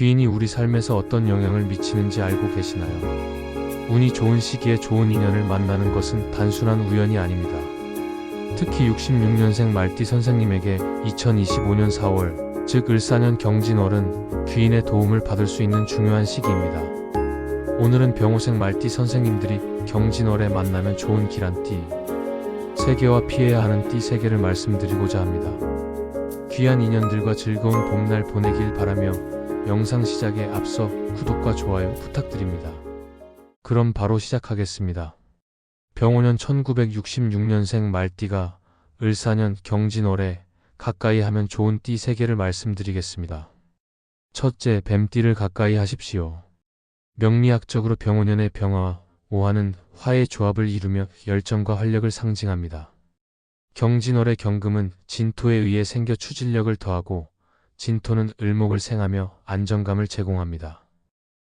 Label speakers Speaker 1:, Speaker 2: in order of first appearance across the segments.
Speaker 1: 귀인이 우리 삶에서 어떤 영향을 미치는지 알고 계시나요? 운이 좋은 시기에 좋은 인연을 만나는 것은 단순한 우연이 아닙니다. 특히 66년생 말띠 선생님에게 2025년 4월, 즉 을사년 경진월은 귀인의 도움을 받을 수 있는 중요한 시기입니다. 오늘은 병호생 말띠 선생님들이 경진월에 만나면 좋은 기란띠 3개와 피해야 하는 띠 3개를 말씀드리고자 합니다. 귀한 인연들과 즐거운 봄날 보내길 바라며 영상 시작에 앞서 구독과 좋아요 부탁드립니다. 그럼 바로 시작하겠습니다. 병호년 1966년생 말띠가 을사년 경진월에 가까이 하면 좋은 띠 3개를 말씀드리겠습니다. 첫째, 뱀띠를 가까이 하십시오. 명리학적으로 병호년의 병화와 오화는 화의 조합을 이루며 열정과 활력을 상징합니다. 경진월의 경금은 진토에 의해 생겨 추진력을 더하고 진토는 을목을 생하며 안정감을 제공합니다.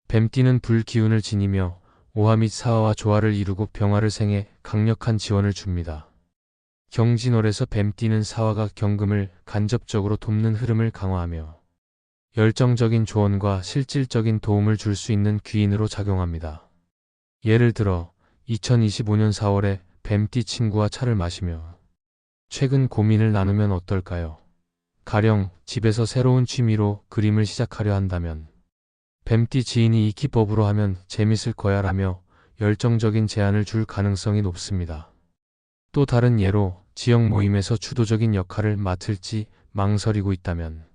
Speaker 1: 뱀띠는 불 기운을 지니며 오화 및 사화와 조화를 이루고 병화를 생해 강력한 지원을 줍니다. 경진월에서 뱀띠는 사화가 경금을 간접적으로 돕는 흐름을 강화하며 열정적인 조언과 실질적인 도움을 줄 수 있는 귀인으로 작용합니다. 예를 들어 2025년 4월에 뱀띠 친구와 차를 마시며 최근 고민을 나누면 어떨까요? 가령 집에서 새로운 취미로 그림을 시작하려 한다면 뱀띠 지인이 이 기법으로 하면 재밌을 거야 라며 열정적인 제안을 줄 가능성이 높습니다. 또 다른 예로 지역 모임에서 주도적인 역할을 맡을지 망설이고 있다면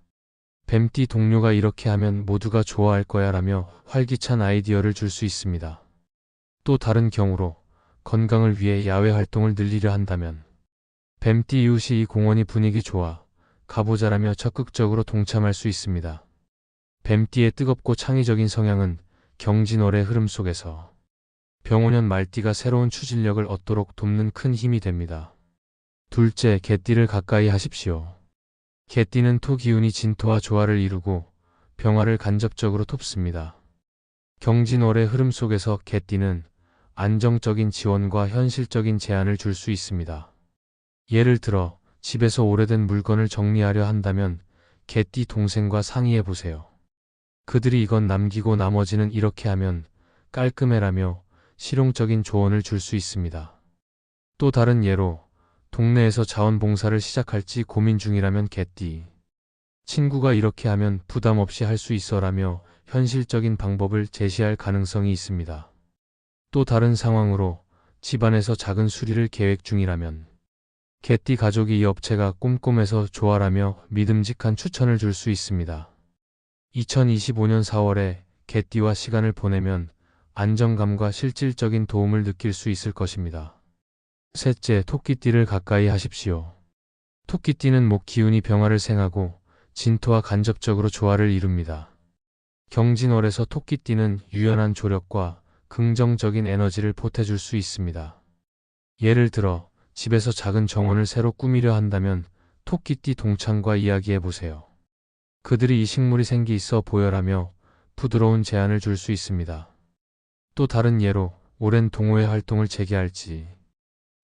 Speaker 1: 뱀띠 동료가 이렇게 하면 모두가 좋아할 거야 라며 활기찬 아이디어를 줄 수 있습니다. 또 다른 경우로 건강을 위해 야외 활동을 늘리려 한다면 뱀띠 이웃이 이 공원이 분위기 좋아 가보자라며 적극적으로 동참할 수 있습니다. 뱀띠의 뜨겁고 창의적인 성향은 경진월의 흐름 속에서 병호년 말띠가 새로운 추진력을 얻도록 돕는 큰 힘이 됩니다. 둘째, 개띠를 가까이 하십시오. 개띠는 토 기운이 진토와 조화를 이루고 병화를 간접적으로 돕습니다. 경진월의 흐름 속에서 개띠는 안정적인 지원과 현실적인 제안을 줄 수 있습니다. 예를 들어 집에서 오래된 물건을 정리하려 한다면 개띠 동생과 상의해 보세요. 그들이 이건 남기고 나머지는 이렇게 하면 깔끔해라며 실용적인 조언을 줄 수 있습니다. 또 다른 예로 동네에서 자원봉사를 시작할지 고민 중이라면 개띠 친구가 이렇게 하면 부담 없이 할 수 있어라며 현실적인 방법을 제시할 가능성이 있습니다. 또 다른 상황으로 집안에서 작은 수리를 계획 중이라면 개띠 가족이 이 업체가 꼼꼼해서 좋아라며 믿음직한 추천을 줄 수 있습니다. 2025년 4월에 개띠와 시간을 보내면 안정감과 실질적인 도움을 느낄 수 있을 것입니다. 셋째, 토끼띠를 가까이 하십시오. 토끼띠는 목 기운이 병화를 생하고 진토와 간접적으로 조화를 이룹니다. 경진월에서 토끼띠는 유연한 조력과 긍정적인 에너지를 보태줄 수 있습니다. 예를 들어 집에서 작은 정원을 새로 꾸미려 한다면 토끼띠 동창과 이야기해보세요. 그들이 이 식물이 생기 있어 보여라며 부드러운 제안을 줄 수 있습니다. 또 다른 예로 오랜 동호회 활동을 재개할지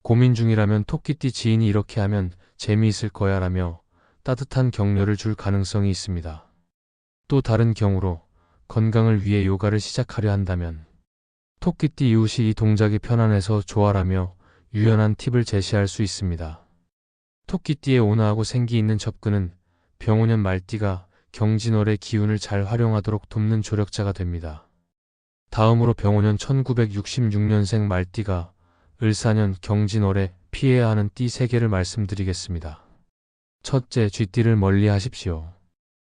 Speaker 1: 고민 중이라면 토끼띠 지인이 이렇게 하면 재미있을 거야 라며 따뜻한 격려를 줄 가능성이 있습니다. 또 다른 경우로 건강을 위해 요가를 시작하려 한다면 토끼띠 이웃이 이 동작이 편안해서 좋아라며 유연한 팁을 제시할 수 있습니다. 토끼띠의 온화하고 생기 있는 접근은 병호년 말띠가 경진월의 기운을 잘 활용하도록 돕는 조력자가 됩니다. 다음으로 병호년 1966년생 말띠가 을사년 경진월에 피해야 하는 띠 3개를 말씀드리겠습니다. 첫째, 쥐띠를 멀리 하십시오.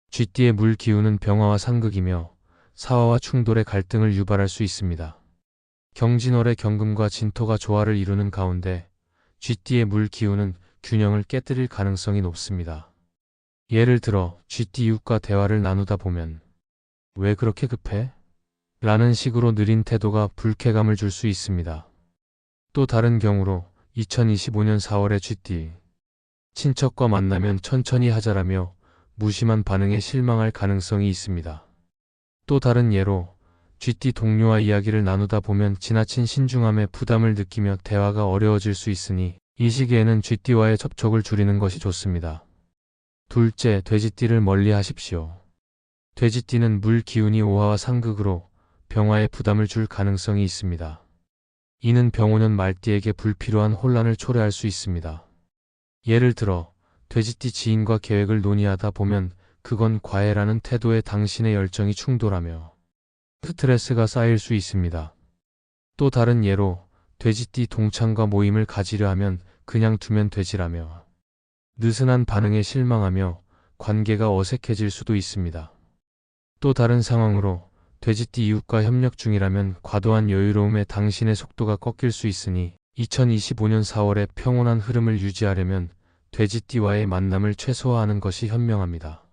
Speaker 1: 쥐띠의 물 기운은 병화와 상극이며 사화와 충돌의 갈등을 유발할 수 있습니다. 경진월의 경금과 진토가 조화를 이루는 가운데 쥐띠의 물 기운은 균형을 깨뜨릴 가능성이 높습니다. 예를 들어 쥐띠 이웃과 대화를 나누다 보면 왜 그렇게 급해? 라는 식으로 느린 태도가 불쾌감을 줄 수 있습니다. 또 다른 경우로 2025년 4월에 쥐띠 친척과 만나면 천천히 하자라며 무심한 반응에 실망할 가능성이 있습니다. 또 다른 예로 쥐띠 동료와 이야기를 나누다 보면 지나친 신중함에 부담을 느끼며 대화가 어려워질 수 있으니 이 시기에는 쥐띠와의 접촉을 줄이는 것이 좋습니다. 둘째, 돼지띠를 멀리 하십시오. 돼지띠는 물 기운이 오화와 상극으로 병화에 부담을 줄 가능성이 있습니다. 이는 병오년 말띠에게 불필요한 혼란을 초래할 수 있습니다. 예를 들어 돼지띠 지인과 계획을 논의하다 보면 그건 과해라는 태도에 당신의 열정이 충돌하며 스트레스가 쌓일 수 있습니다. 또 다른 예로 돼지띠 동창과 모임을 가지려 하면 그냥 두면 되지라며 느슨한 반응에 실망하며 관계가 어색해질 수도 있습니다. 또 다른 상황으로 돼지띠 이웃과 협력 중이라면 과도한 여유로움에 당신의 속도가 꺾일 수 있으니 2025년 4월에 평온한 흐름을 유지하려면 돼지띠와의 만남을 최소화하는 것이 현명합니다.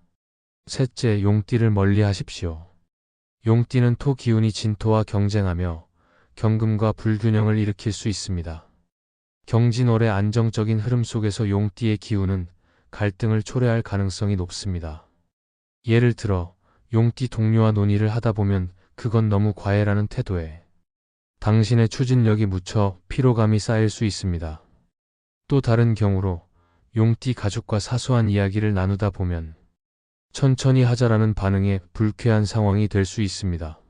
Speaker 1: 셋째, 용띠를 멀리 하십시오. 용띠는 토 기운이 진토와 경쟁하며 경금과 불균형을 일으킬 수 있습니다. 경진월의 안정적인 흐름 속에서 용띠의 기운은 갈등을 초래할 가능성이 높습니다. 예를 들어 용띠 동료와 논의를 하다 보면 그건 너무 과해라는 태도에 당신의 추진력이 묻혀 피로감이 쌓일 수 있습니다. 또 다른 경우로 용띠 가족과 사소한 이야기를 나누다 보면 천천히 하자라는 반응에 불쾌한 상황이 될 수 있습니다.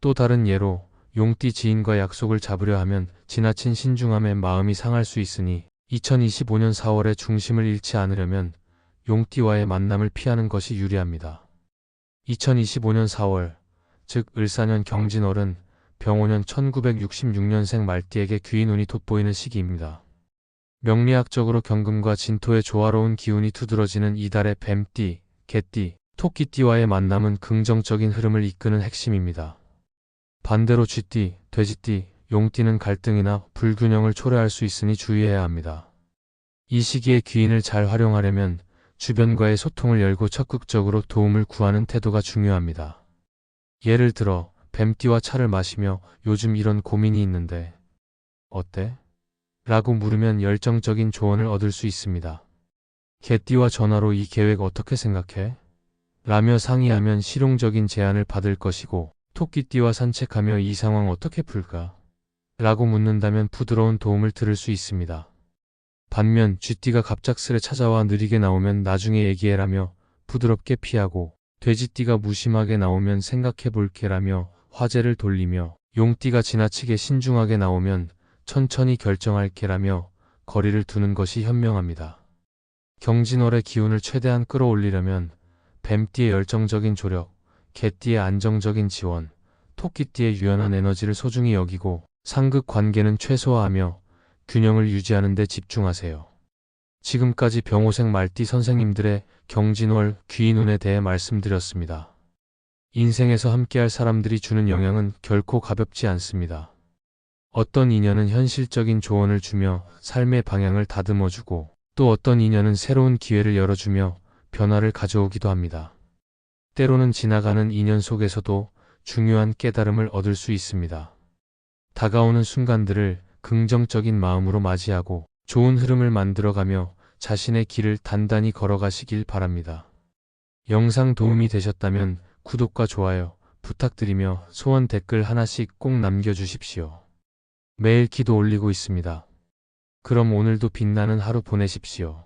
Speaker 1: 또 다른 예로 용띠 지인과 약속을 잡으려 하면 지나친 신중함에 마음이 상할 수 있으니 2025년 4월에 중심을 잃지 않으려면 용띠와의 만남을 피하는 것이 유리합니다. 2025년 4월, 즉 을사년 경진월은 병오년 1966년생 말띠에게 귀인운이 돋보이는 시기입니다. 명리학적으로 경금과 진토의 조화로운 기운이 두드러지는 이달의 뱀띠, 개띠, 토끼띠와의 만남은 긍정적인 흐름을 이끄는 핵심입니다. 반대로 쥐띠, 돼지띠, 용띠는 갈등이나 불균형을 초래할 수 있으니 주의해야 합니다. 이 시기에 귀인을 잘 활용하려면 주변과의 소통을 열고 적극적으로 도움을 구하는 태도가 중요합니다. 예를 들어 뱀띠와 차를 마시며 요즘 이런 고민이 있는데 어때? 라고 물으면 열정적인 조언을 얻을 수 있습니다. 개띠와 전화로 이 계획 어떻게 생각해? 라며 상의하면 실용적인 제안을 받을 것이고 토끼띠와 산책하며 이 상황 어떻게 풀까? 라고 묻는다면 부드러운 도움을 들을 수 있습니다. 반면 쥐띠가 갑작스레 찾아와 느리게 나오면 나중에 얘기해라며 부드럽게 피하고 돼지띠가 무심하게 나오면 생각해볼게라며 화제를 돌리며 용띠가 지나치게 신중하게 나오면 천천히 결정할게라며 거리를 두는 것이 현명합니다. 경진월의 기운을 최대한 끌어올리려면 뱀띠의 열정적인 조력, 개띠의 안정적인 지원, 토끼띠의 유연한 에너지를 소중히 여기고 상극 관계는 최소화하며 균형을 유지하는 데 집중하세요. 지금까지 병오생 말띠 선생님들의 경진월 귀인운에 대해 말씀드렸습니다. 인생에서 함께할 사람들이 주는 영향은 결코 가볍지 않습니다. 어떤 인연은 현실적인 조언을 주며 삶의 방향을 다듬어주고 또 어떤 인연은 새로운 기회를 열어주며 변화를 가져오기도 합니다. 때로는 지나가는 인연 속에서도 중요한 깨달음을 얻을 수 있습니다. 다가오는 순간들을 긍정적인 마음으로 맞이하고 좋은 흐름을 만들어가며 자신의 길을 단단히 걸어가시길 바랍니다. 영상 도움이 되셨다면 구독과 좋아요 부탁드리며 소원 댓글 하나씩 꼭 남겨주십시오. 매일 기도 올리고 있습니다. 그럼 오늘도 빛나는 하루 보내십시오.